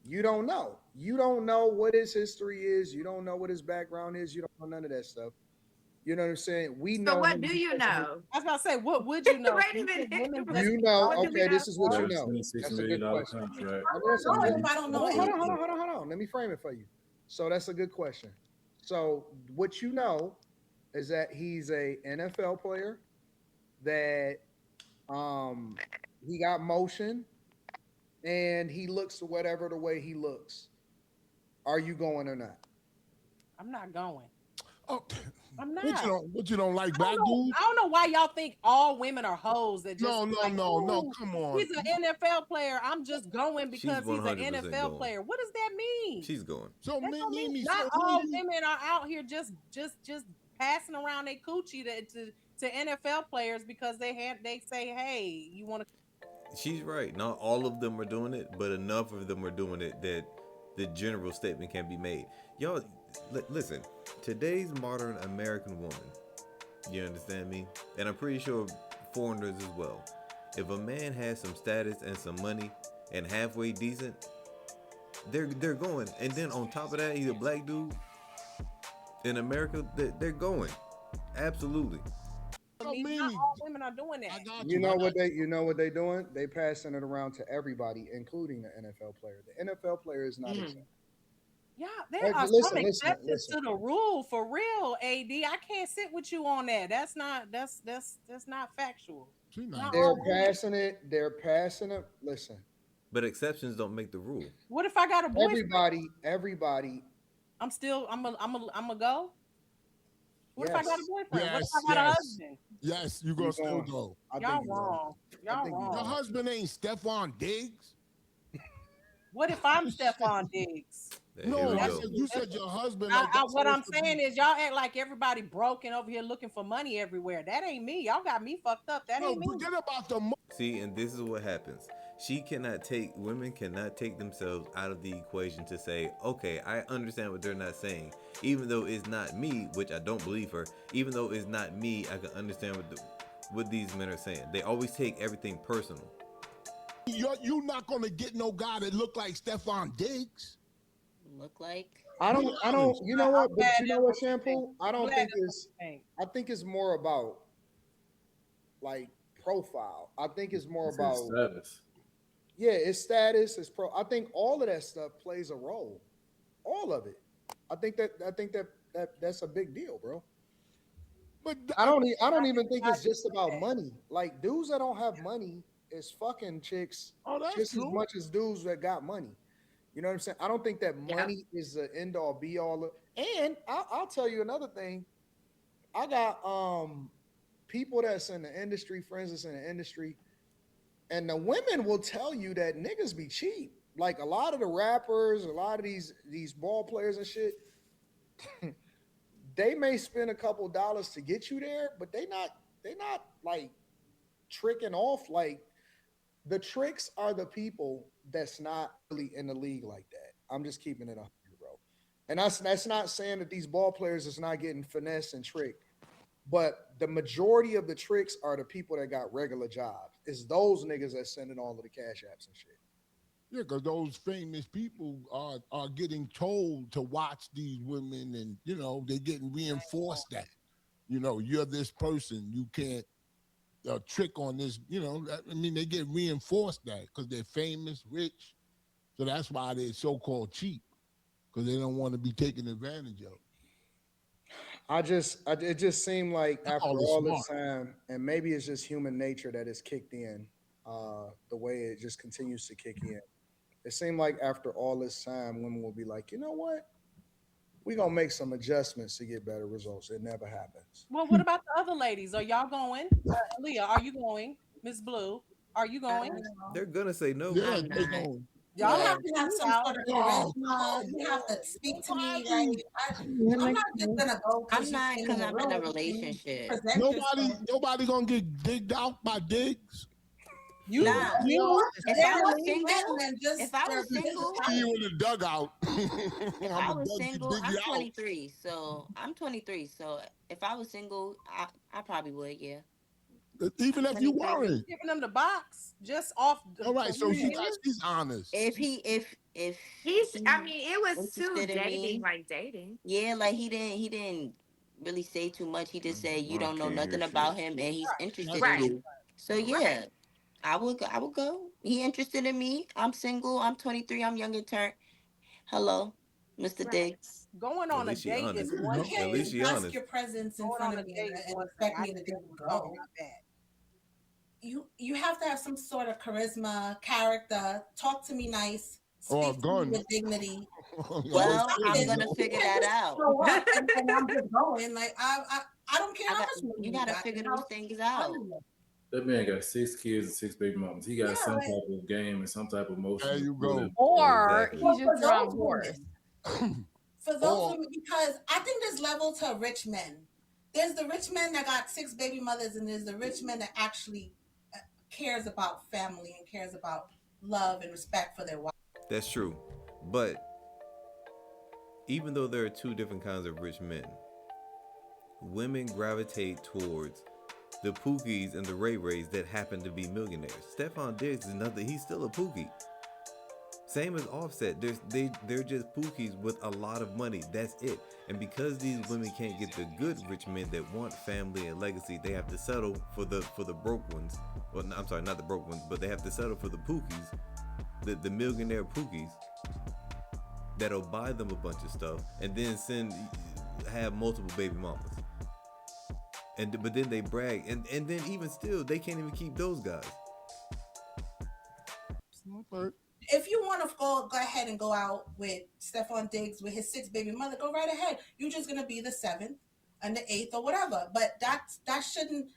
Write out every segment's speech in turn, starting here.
You don't know. You don't know what his history is. You don't know what his background is. You don't know none of that stuff. You know what I'm saying? We So know what him do you because of his, know? I was about to say, what would you know? Wait a You think minute. women just you be know, What do we okay, know? this is what you know. $126 That's a million good dollar question. contract. I mean, that's a Go good if I don't know hold on, hold on, anything. hold on, hold on. Let me frame it for you. So that's a good question. So what you know is that he's a NFL player that um he got motion and he looks whatever the way he looks. Are you going or not? I'm not going. Oh, I'm what not. you don't like I don't black know. dudes? I don't know why y'all think all women are hoes that just No, be no, like, no, no. "Ooh, Come on. he's an NFL player. I'm just going She's because he's an 100% NFL going. player." What does that mean? She's going. So That don't mean Mimi, not so who all you? women are out here just passing around their coochie to NFL players because they say, "Hey, you want to?" She's right. Not all of them are doing it, but enough of them are doing it that the general statement can be made. Y'all, listen. Today's modern American woman, you understand me? And I'm pretty sure foreigners as well. If a man has some status and some money and halfway decent, they're going. And then on top of that, he's a black dude in America. They're going. Absolutely. So Means not Mimi, all women are doing I that. got You you. I know got what they doing? They passing it around to everybody, including the NFL player. The NFL player is not exempt. Mm. Yeah, there Hey, are some listen, listen, exceptions listen. to the rule for real, AD. I can't sit with you on that. That's not factual. you. She not Not They're all exempt. women. passing it. They're passing it. Listen, But exceptions don't make the rule. What if I got a boyfriend? everybody. I'm a go. What if I got a Yes, boyfriend? What if Yes, I got a yes, husband? yes. You gonna you still going. go? I think Y'all you going. wrong. I Y'all think you Your wrong. going. husband ain't Stefon Diggs. What if I'm Stefon Diggs? Here we No, I That's go. said you said your husband. I, Like I, that's what I'm supposed to saying be. is y'all act like everybody broken over here looking for money everywhere. That ain't me. Y'all got me fucked up. That No, ain't me. forget about the. See, and this is what happens. Women cannot take themselves out of the equation to say, okay, I understand what they're not saying. Even though it's not me, which I don't believe her, even though it's not me, I can understand what these men are saying. They always take everything personal. You're not gonna get no guy that look like Stefon Diggs. Look like. I Be don't. I don't. honest. You know I'm what? But glad you know that's what, what you think. shampoo? I I'm don't glad think that's what it's. you think. I think it's more about like profile. I think it's more It's his about status. yeah, it's status, it's pro. I think all of that stuff plays a role. All of it. I think that's a big deal, bro. But I don't I even think think I it's just just say about that. money. Like dudes that don't have money is fucking chicks oh, that's just as true. much as dudes that got money. You know what I'm saying? I don't think that Yep. money is the end all be all. And I'll tell you another thing. I got people that's in the industry, friends that's in the industry, and the women will tell you that niggas be cheap. Like a lot of the rappers, a lot of these ball players and shit, they may spend a couple dollars to get you there, but they not like tricking off. Like the tricks are the people that's not really in the league like that. I'm just keeping it 100, bro. And that's not saying that these ball players is not getting finesse and tricked, but the majority of the tricks are the people that got regular jobs. It's those niggas that sending all of the cash apps and shit. Yeah, because those famous people are getting told to watch these women, and they're getting reinforced that you're this person. You can't trick on this. I mean, they get reinforced that because they're famous, rich. So that's why they're so-called cheap because they don't want to be taken advantage of. It just seemed like after All is all this smart. time, and maybe it's just human nature that has kicked in, the way it just continues to kick in. It seemed like after all this time, women will be like, you know what? We're gonna make some adjustments to get better results. It never happens. Well, what about the other ladies? Are y'all going? Leah, are you going? Miss Blue, are you going? They're gonna say no. Yeah, I'm they not. going. Y'all You have have to to hear have me some out. sort of Oh, charisma. come You have to speak on. to Why me right. do I'm not just gonna go I'm because you not came in because the I'm in a room. You relationship. present nobody yourself. nobody gonna get digged out by digs? You, Nah. you, If I was Listen, single, and if just I for was single, See you in the dugout. if I'm I gonna was single, dig I'm you out. 23. So I'm 23. So if I was single, I probably would, yeah. Even I'm if you 23. you weren't. giving them the box just off All right, for so who he she's is? honest. If he if if I he mean, it was too interested in dating, me, like dating. yeah, like he didn't really say too much. He just said you I don't know can't hear nothing shit. about him and he's interested That's in Right. true. you. So Right. yeah, I would go. He interested in me. I'm single. I'm 23. I'm young and turned. Hello, Mr. Right. Diggs. Going At on a least she date is honest. There you one go. You At can't least thing. just she mask honest. your presence in Going front on of a me date is and one thing. expect I me to just just think the woman go. got bad. You have to have some sort of charisma, character, talk to me nice, Or a speak to me gun. with dignity. Do Well, There I'm you something. gonna go. You figure can't that just out. show up and I'm just going. Like I don't care I how got much money you you gotta got. figure And those how things out. money you got. That man got 6 kids and 6 baby mamas. He got Yeah, some like type of game and some type of There motion to you pull go. him. Or Exactly. he's for just around those whores. women. For those Or women, because I think there's level to rich men. There's the rich men that got 6 baby mothers, and there's the rich men that actually cares about family and cares about love and respect for their wife. That's true. But even though there are two different kinds of rich men, women gravitate towards the Pookies and the Ray Rays that happen to be millionaires. Stefon Diggs is nothing. He's still a Pookie. Same as Offset. They're just Pookies with a lot of money. That's it. And because these women can't get the good rich men that want family and legacy, they have to settle for the broke ones. Well, I'm sorry, not the broke ones, but they have to settle for the Pookies, the millionaire Pookies that'll buy them a bunch of stuff and then have multiple baby mamas. But then they brag, and then even still, they can't even keep those guys. okay. If you want to go ahead and go out with Stefon Diggs with his 6 baby mother, go right ahead. You're just gonna be the 7th and the 8th or whatever. But that shouldn't.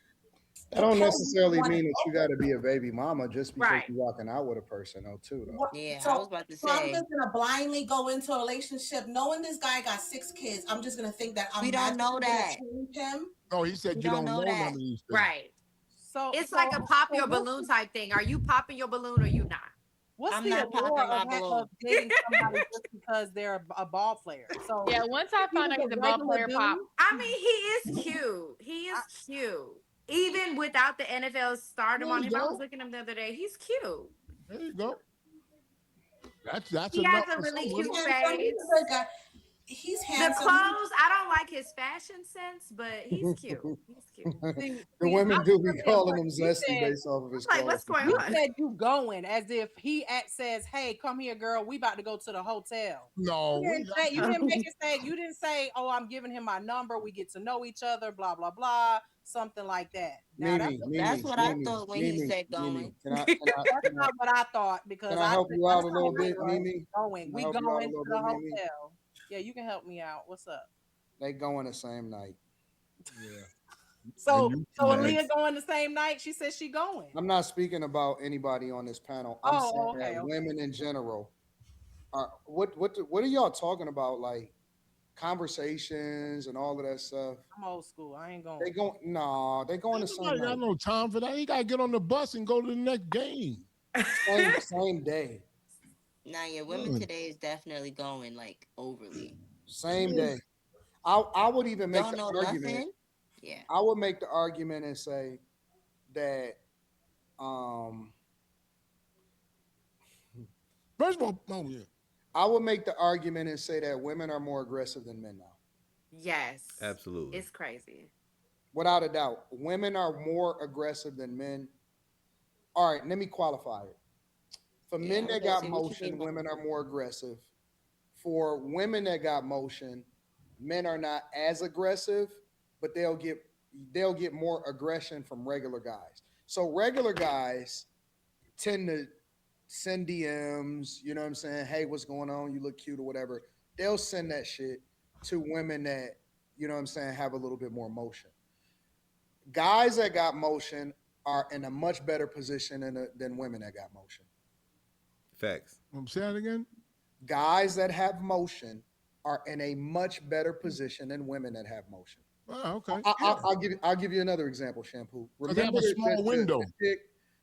That don't propel you to necessarily wanna mean that you go. got to be a baby mama just because Right. you're walking out with a person, though, too, though. Yeah, I was So, about to so I'm say just gonna blindly go into a relationship knowing this guy got 6 kids. I'm just gonna think that we I'm don't know magically gonna that. change him. No, he We said you don't don't know know none that. of these things. Right. So It's so like a pop so your what's balloon type thing. Are you popping your balloon or you not? what's I'm the not allure popping my of balloon. dating somebody just because they're a ball player? So Yeah, once I if he found was out he's a a ball regular player, dude, pop. I mean, he is cute. He is cute. Even without the NFL stardom There on you him, I was go. looking at him the other day. He's cute. There you go. That's He has enough a for really some He's cute women. handsome. He's face. a good guy. He's The handsome. clothes, I don't like his fashion sense, but he's cute. He's cute. see, The see, I women was do be under the calling him impression zesty based off of his I'm like, clothes. what's going you on? said you going as if says, "Hey, come here, girl. We about to go to the hotel." No, You didn't make it say. You didn't say, "Oh, I'm giving him my number. We get to know each other." Blah blah blah. Something like that. Now Mimi, That's Mimi, what I Mimi, thought when he Mimi, said Mimi. going. that's not what I thought because Can I help you out that's a how little I bit, feel. Mimi? Going. Can I We help you out a going to little the bit, Mimi? hotel. Yeah, you can help me out. What's up? They going the same night. yeah. So, And you so can Aaliyah ask, going the same night? She said she going. I'm not speaking about anybody on this panel. I'm saying Okay, that okay. women in general are what are y'all talking about? Like conversations and all of that stuff. I'm old school. I ain't They going. they going the ain't same got night, no time for that. He got to get on the bus and go to the next game. same day, Now, yeah, women Mm. today is definitely going like overly. same day. I would even make Don't the know argument. nothing. Yeah. I would make the argument and say that um First of all, oh, yeah. I would make the argument and say that women are more aggressive than men now. Yes. Absolutely. It's crazy. Without a doubt, women are more aggressive than men. All right, let me qualify it. For Yeah, men I was that gonna got say what you motion, mean by women are more aggressive. For women that got motion, men are not as aggressive, but they'll get more aggression from regular guys. So regular guys tend to send DMs, you know what I'm saying? Hey, what's going on? You look cute or whatever. They'll send that shit to women that, you know what I'm saying, have a little bit more motion. Guys that got motion are in a much better position than women that got motion. Facts. I'm saying it again. Guys that have motion are in a much better position than women that have motion. Oh, okay. I'll give you another example. Shampoo. Because they have a small window. chick,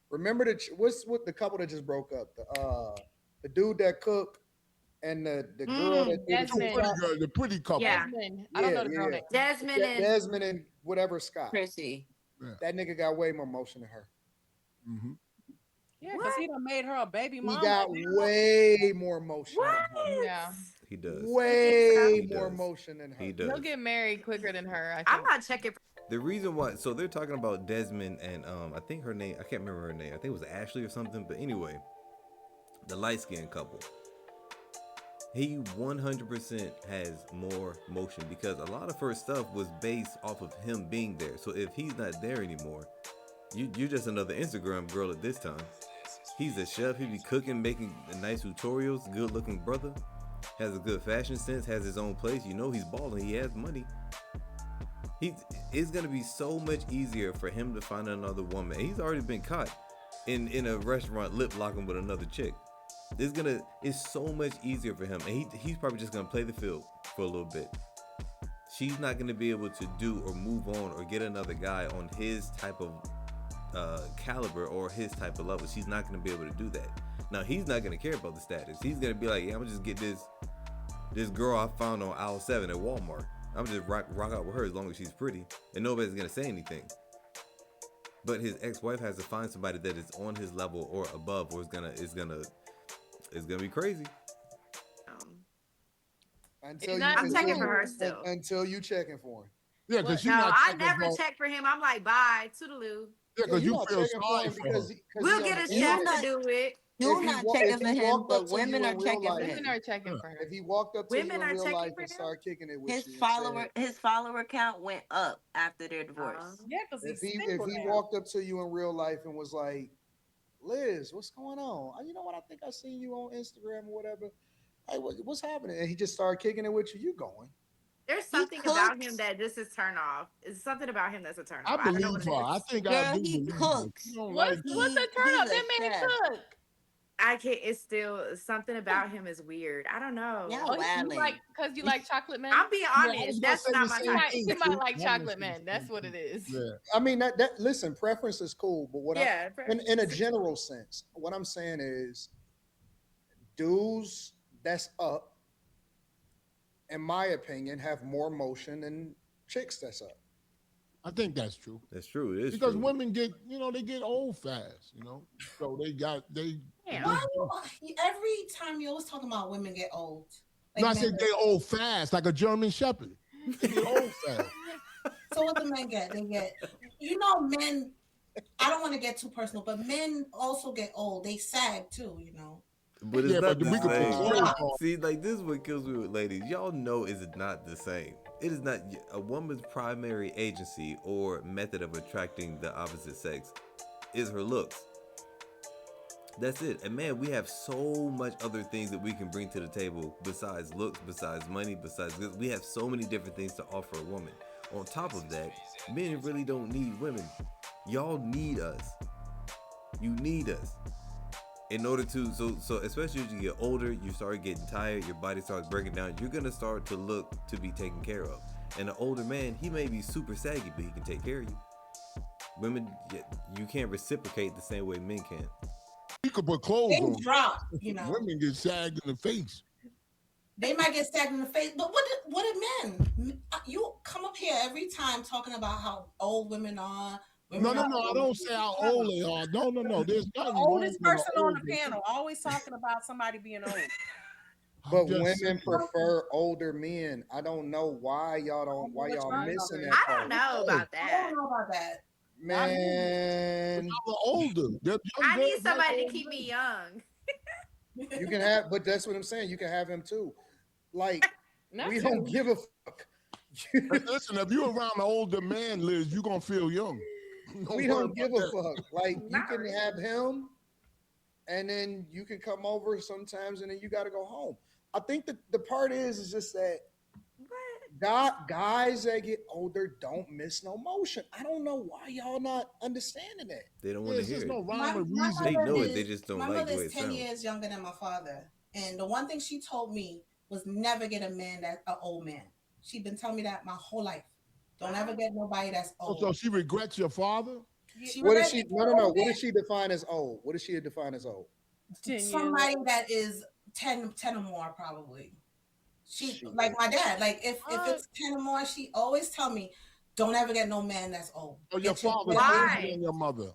remember what's what the couple that just broke up? The dude that cooked and the girl that did the Desmond. TikTok. The pretty couple. Yeah. Desmond. I don't know the girl name. Desmond and Desmond and whatever Scott. Chrissy? That nigga got way more motion than her. Mm-hmm. Yeah, because he done made her a baby He mama. got way more motion than her. What? Yeah. He does. Way He more does. motion than her. He does. He'll get married quicker than her, I I'm think. not checking. The reason why, so they're talking about Desmond and I think her name, I can't remember her name. I think it was Ashley or something. But anyway, the light skinned couple. He 100% has more motion because a lot of her stuff was based off of him being there. So if he's not there anymore, you're just another Instagram girl at this time. He's a chef. He be cooking, making nice tutorials. Good looking brother. Has a good fashion sense. Has his own place. You know he's balling. He has money. It's gonna be so much easier for him to find another woman. He's already been caught in a restaurant lip locking with another chick. It's so much easier for him, and he's probably just gonna play the field for a little bit. She's not gonna be able to do or move on or get another guy on his type of caliber or his type of level. She's not gonna be able to do that. Now he's not gonna care about the status. He's gonna be like, yeah, I'm gonna just get this girl I found on aisle 7 at Walmart. I'm just rock out with her as long as she's pretty, and nobody's gonna say anything. But his ex-wife has to find somebody that is on his level or above, or it's gonna be crazy. I'm checking for her still. Until you checking for him. Yeah, because No, I never check for him. I'm like, bye, toodaloo. Yeah, because you feel sorry for him. We'll get a chef to do it. You're not checking for him, but women are checking for him. Women are checking for him. If he walked up to you in real life and started kicking it with his follower count went up after their divorce. Yeah, because if he walked up to you in real life and was like, Liz, what's going on? You know what? I think I seen you on Instagram or whatever. Hey, what's happening? And he just started kicking it with you. You going? There's something about him that this is turn off. It's something about him that's a turn off. I believe her. I think I do. He cooks. What's a turn off? That man cook. I can't. It's still something about him is weird. I don't know. Yeah, because you like chocolate men. I'm being honest. That's not my type. He might like chocolate men. That's what it is. Yeah. I mean that listen, preference is cool, but in a general sense, what I'm saying is, dudes that's up, in my opinion, have more motion than chicks that's up. I think that's true. That's true. It is because true. women get, they get old fast, So every time you always talking about women get old. Like I said they old fast, like a German Shepherd. They get old fast. So what the men get? They get, men. I don't want to get too personal, but men also get old. They sag too, But it's not the same. See, like this is what kills me with ladies. Y'all know it's not the same. It is not a woman's primary agency or method of attracting the opposite sex is her looks. That's it. And man, we have so much other things that we can bring to the table besides looks, besides money, besides this. We have so many different things to offer a woman. On top of that, men really don't need women. Y'all need us. You need us. In order to, so especially as you get older, you start getting tired, your body starts breaking down, you're going to start to look to be taken care of. And an older man, he may be super saggy, but he can take care of you. Women, you can't reciprocate the same way men can. You could put clothes on. Drop, Women get sagged in the face. They might get sagged in the face, but what did men? You come up here every time talking about how old women are. No, I don't say how old they are. No. There's nothing. The oldest person on the panel, always talking about somebody being old. But women prefer older men. I don't know why y'all missing that. I don't know about that. I don't know about that. Man, I'm older. I need somebody to keep me young. You can have, but that's what I'm saying. You can have him too. Like, we don't give a fuck. Listen, if you're around an older man, Liz, you're going to feel young. We don't give a fuck. Like, you can have him, and then you can come over sometimes, and then you got to go home. I think that the part is just that guys that get older don't miss no motion. I don't know why y'all not understanding that. They don't want to hear it. No rhyme or reason. They know it. They just don't like the way it sounds. My mother is 10 years younger than my father, and the one thing she told me was never get a man that's an old man. She's been telling me that my whole life. Don't ever get nobody that's old. So she regrets your father? What is she? No. What does she define as old? What does she define as old? Somebody that is 10 or more, probably. She like my dad. Like if it's 10 or more, she always tell me, don't ever get no man that's old. Oh, your father older than your mother.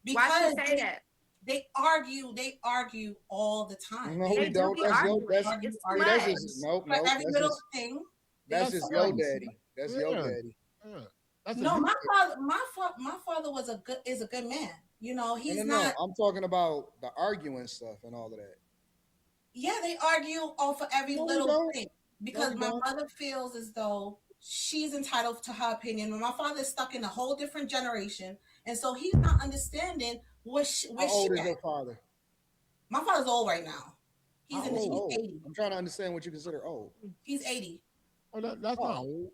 Because why she say that? They argue all the time. No, They we They do don't. be That's arguing. argue, It's too see, argue, that's much. just argue nope, for nope. every little thing. That's They just fight. your daddy. That's your Yeah. daddy. Yeah. That's No, a my father is a good man. You know, No, he's no, no. not. I'm talking about the arguing stuff and all of that. Yeah, they argue over every No, we little don't. thing No, because we my don't. mother feels as though she's entitled to her opinion, and my father is stuck in a whole different generation, and so he's not understanding How where she old is at. your father? My father's old right now. How He's old? 80. I'm trying to understand what you consider old. He's 80. Oh, that's not Oh, old.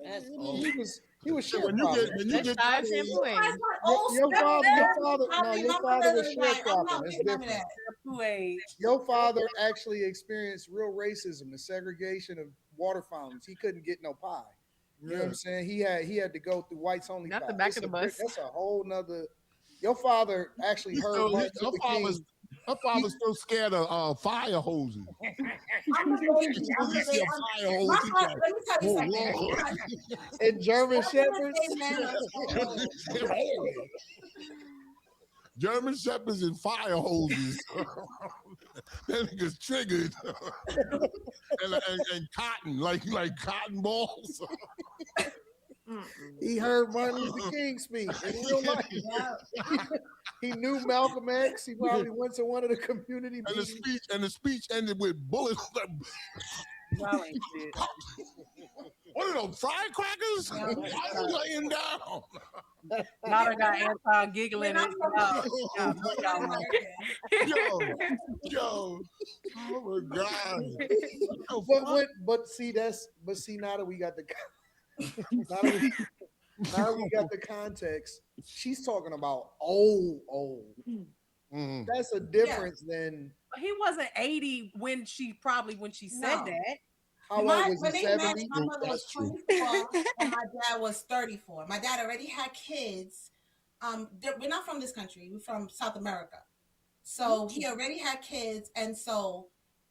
That's I mean, old. he was Yeah, when you sharecropping. get That's that shy age, shampooing. Your father, no, your father was I'm not sharecropping. It's picking on different. that. Kool-Aid. Your father actually experienced real racism, the segregation of water fountains. He couldn't get no pie. You know what yeah. I'm saying? He had to go through whites only Not pie. the back of the bus. That's a whole nother. Your father actually heard Martin Luther King. Her father's still scared of fire hoses. I'm the baby. I'm the baby. My father, let me tell you Oh, something. Lord. And German Back in the shepherds. day, man, German shepherds and fire hoses. That nigga's triggered. and cotton, like cotton balls. He heard Martin Luther King speak in real life. He knew Malcolm X. He probably went to one of the community meetings. And the speech ended with bullets. Y'all ain't shit. What are those firecrackers? Why are you laying down? Y'all done got Anton giggling. Man, I'm Yo, oh my God. But see now that we got the now that we got the context, she's talking about old. Mm. That's a difference than He wasn't 80 when she said No. that. how old was When he? they met, 70? my mother was 24 and my dad was 34. My dad already had kids. We're not from this country. We're from South America. So he already had kids, and so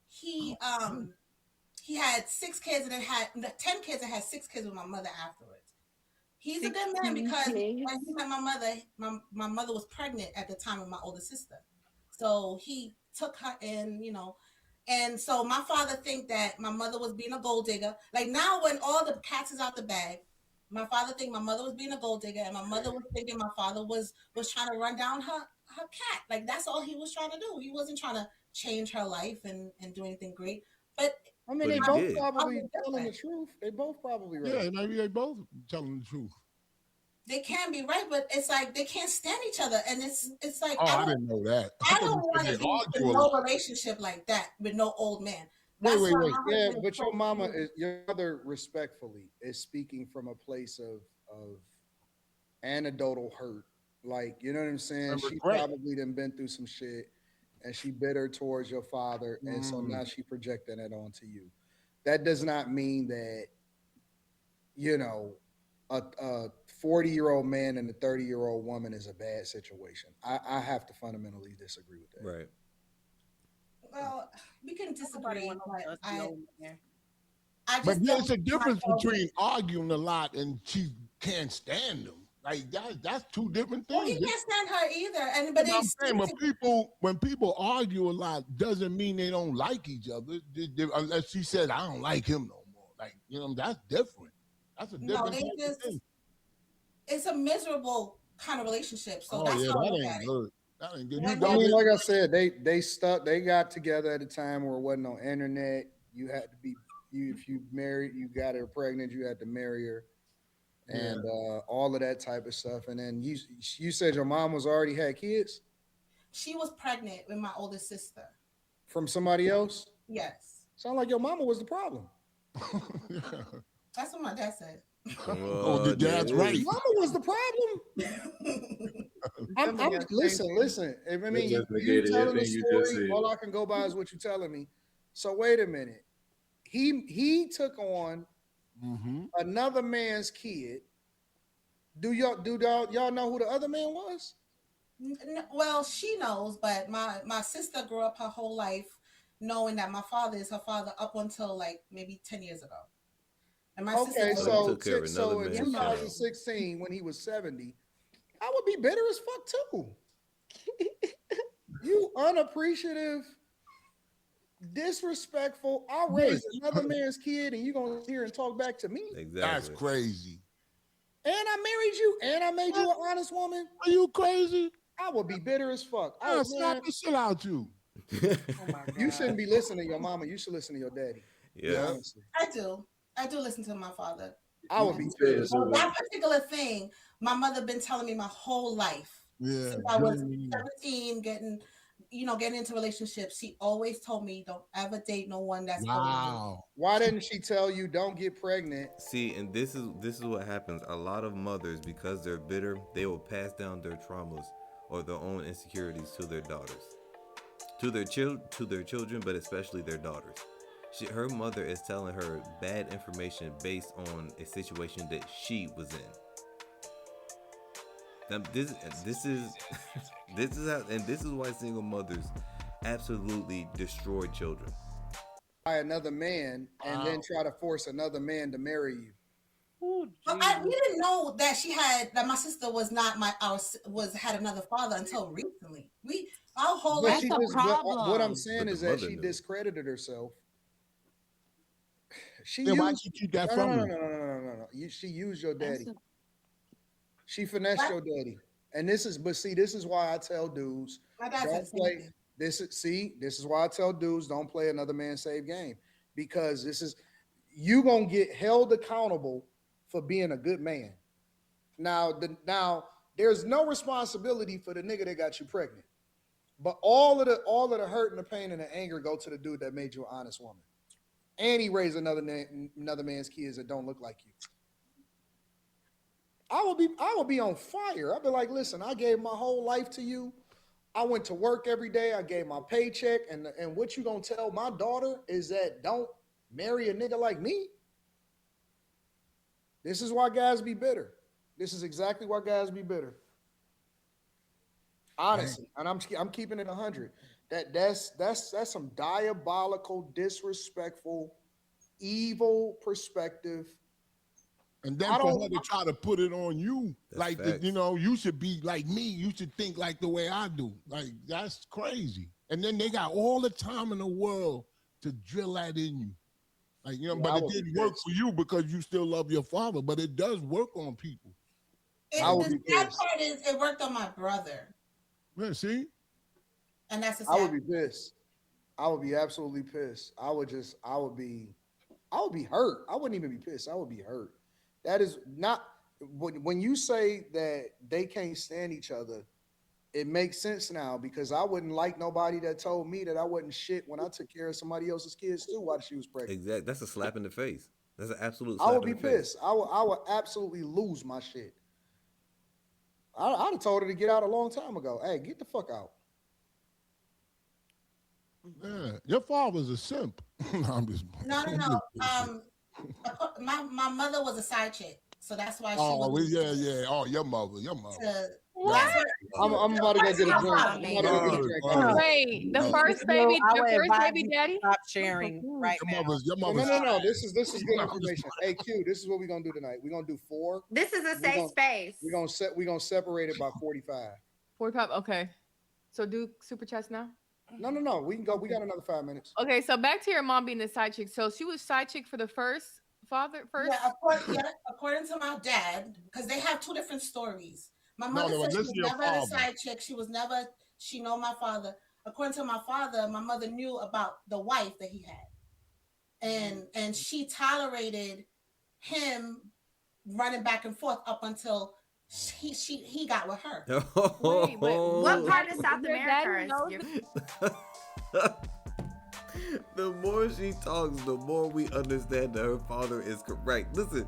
he had 6 kids and then had 10 kids and had 6 kids with my mother afterwards. He's a good man because when he met my mother, my mother was pregnant at the time of my older sister. So he took her in, you know. And so my father think that my mother was being a gold digger. Like now when all the cats is out the bag, my father think my mother was being a gold digger, and my mother was thinking my father was trying to run down her cat. Like that's all he was trying to do. He wasn't trying to change her life and do anything great. But I mean, But they he both did. probably telling the truth. They both probably right. Yeah, maybe they both telling the truth. they can be right, but it's like they can't stand each other. And it's like Oh, I didn't know that. I thought don't you want said to they be argue in a no lot. relationship like that with no old man. Wait. My Yeah, husband but your is mama, 22. your mother, respectfully, is speaking from a place of anecdotal hurt. Like, you know what I'm saying? And She regret. probably done been through some shit, and she bitter towards your father, and so now she projecting that onto you. That does not mean that, you know, a 40-year-old man and a 30-year-old woman is a bad situation. I have to fundamentally disagree with that. Right. Well, we can Nobody disagree, want no but dusty old man. I just But don't there's a see difference myself- between arguing a lot and she can't stand them. Like that's two different Well, he things. can't stand her either. And but You know what they I'm saying, when people argue a lot, doesn't mean they don't like each other. Unless she said, "I don't like him no more." Like, you know, that's different. That's a no, different. they type of just thing. it's a miserable kind of relationship. So Oh that's yeah, how I that look at ain't it. good. That ain't good. Like, You I know, mean, like I said, they got together at a time where it wasn't no internet. You had to be if you married, you got her pregnant, you had to marry her, and all of that type of stuff. And then you said your mom was already had kids She was pregnant with my oldest sister. from somebody else. Yes. Sound like your mama was the problem. That's what my dad said. Oh, the dad's right. Mama was the problem. Listen. I mean, just you negated telling the everything you just story. said. All I can go by is what you're telling me. So wait a minute. He took on another man's kid. Do y'all know who the other man was? Well, she knows, but my sister grew up her whole life knowing that my father is her father up until like maybe 10 years ago. And my Okay, sister So he took care of so another in man's child. 2016, when he was 70, I would be bitter as fuck too. You unappreciative, disrespectful. I raised another man's kid, and you gonna sit here and talk back to me? Exactly. That's crazy. And I married you, and I made you an honest woman. Are you crazy? I would be bitter as fuck. I'll slap the shit out you. Oh my God. You shouldn't be listening to your mama. You should listen to your daddy. Yeah. Honestly. I do listen to my father. I would be pissed. So that particular thing, my mother been telling me my whole life. Yeah. Since I was 17, getting into relationships, she always told me, don't ever date no one that's Wow. Why didn't she tell you don't get pregnant? See, and this is what happens. A lot of mothers, because they're bitter, they will pass down their traumas or their own insecurities to their daughters, to their children, but especially their daughters. Her mother is telling her bad information based on a situation that she was in. Now, this is this is how, and this is why single mothers absolutely destroy children. By another man, and then try to force another man to marry you. Ooh, we didn't know that my sister was not had another father until recently. Our whole life. What I'm saying is that she discredited herself. Why she keep that from you? No. She used your daddy. She finessed your daddy. And this is why I tell dudes, don't play. This is why I tell dudes, don't play another man's save game. Because you gonna get held accountable for being a good man. Now there's no responsibility for the nigga that got you pregnant. But all of the hurt and the pain and the anger go to the dude that made you an honest woman. And he raised another man's kids that don't look like you. I would be on fire. I'd be like, listen, I gave my whole life to you. I went to work every day. I gave my paycheck. And what you gonna tell my daughter is that don't marry a nigga like me? This is why guys be bitter. This is exactly why guys be bitter. Honestly, and I'm keeping it 100. That's some diabolical, disrespectful, evil perspective. And then for her to try to put it on you, you should be like me. You should think like the way I do. Like, that's crazy. And then they got all the time in the world to drill that in you. Like, but it didn't work for you because you still love your father, but it does work on people. The sad part is it worked on my brother. Yeah, see? And that's I would be pissed. I would be absolutely pissed. I would be hurt. I wouldn't even be pissed. I would be hurt. That is not when you say that they can't stand each other, it makes sense now because I wouldn't like nobody that told me that I wasn't shit when I took care of somebody else's kids too while she was pregnant. Exactly. That's a slap in the face. That's an absolute slap I would in be the face. pissed. I would absolutely lose my shit. I'd have told her to get out a long time ago. Hey, get the fuck out. Yeah, your father's a simp. I'm just No. My mother was a side chick, so that's why she. Oh, yeah. Oh, your mother. What? I'm about to go get a drink. Wait, the first baby daddy? Stop sharing right now. No. This is good information. Hey, Q, this is what we're gonna do tonight. We're gonna do 4. This is a safe space. We're gonna separate it by 45. 45. Okay. So do super chats now. No. We can go. We got another 5 minutes. Okay, so back to your mom being the side chick. So she was side chick for the first father. According to my dad, because they have 2 different stories. My mother said she was never a side chick. She know my father. According to my father, my mother knew about the wife that he had. And she tolerated him running back and forth up until he got with her. Wait, what part of South America The more she talks, the more we understand that her father is correct. Listen,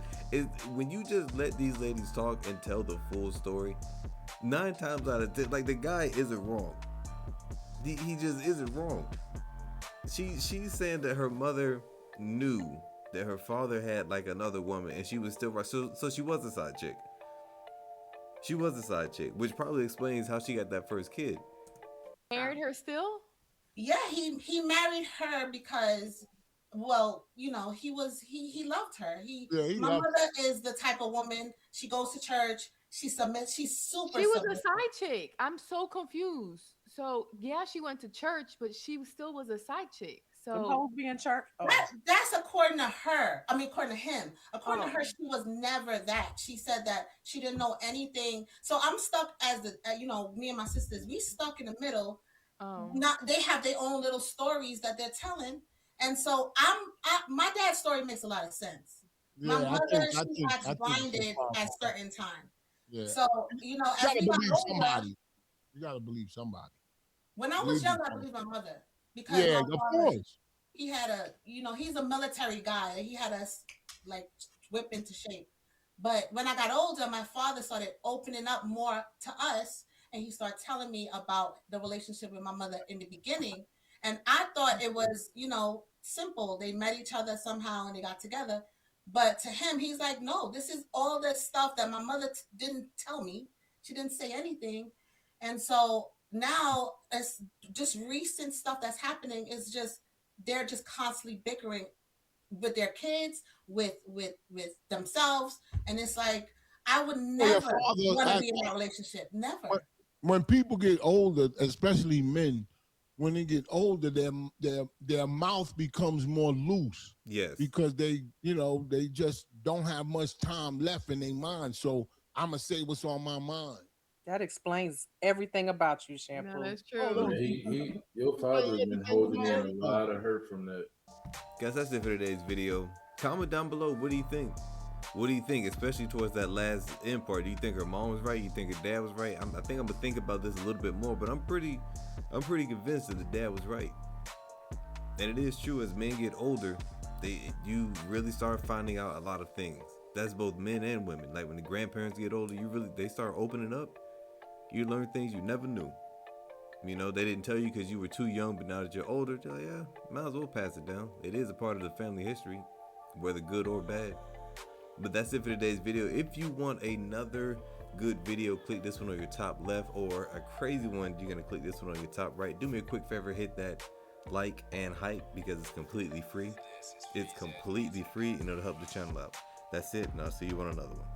when you just let these ladies talk and tell the full story, 9 times out of 10, like the guy isn't wrong. He just isn't wrong. She's saying that her mother knew that her father had like another woman, and she was still right. So she was a side chick. She was a side chick, which probably explains how she got that first kid. Married her still? Yeah, he married her because, well, he loved her. My mother is the type of woman, she goes to church, she submits, she's super. She was a side chick. I'm so confused. So yeah, she went to church, but she still was a side chick. Them So hoes be in church. Oh. That's according to her. I mean, according to him. According Oh. to her, she was never that. She said that she didn't know anything. So I'm stuck as the, me and my sisters, we stuck in the middle. Not they have their own little stories that they're telling, and so my dad's story makes a lot of sense. My Yeah, mother, I she think acts blinded at certain time. Yeah. So You as gotta we got believe older, somebody. You gotta believe somebody. when I was young, I believed my mother because Yeah, my of father, course. he had he's a military guy. He had us like whip into shape. But when I got older, my father started opening up more to us, and he started telling me about the relationship with my mother in the beginning. And I thought it was, simple. They met each other somehow and they got together. But to him, he's like, no, this is all this stuff that my mother didn't tell me. She didn't say anything. And so now it's just recent stuff that's happening is just they're just constantly bickering with their kids, with themselves, and it's like I would never want to be in that relationship. Never. When people get older, especially men, when they get older, their mouth becomes more loose. Yes. Because they just don't have much time left in their mind. So I'ma say what's on my mind. That explains everything about you, Shampoo. No, that's Oh, true. your father's been holding in a lot of hurt from that. Guys, that's it for today's video. Comment down below. What do you think? What do you think, especially towards that last end part? Do you think her mom was right? You think her dad was right? I think I'm gonna think about this a little bit more, but I'm pretty convinced that the dad was right. And it is true, as men get older, you really start finding out a lot of things. That's both men and women. Like when the grandparents get older, they start opening up. You learn things you never knew. They didn't tell you because you were too young, but now that you're older, they're like, yeah, might as well pass it down. It is a part of the family history, whether good or bad. But that's it for today's video. If you want another good video, click this one on your top left, or a crazy one, you're gonna click this one on your top right. Do me a quick favor, hit that like and hype because it's completely free. It's completely free and it'll help the channel out. That's it, and I'll see you on another one.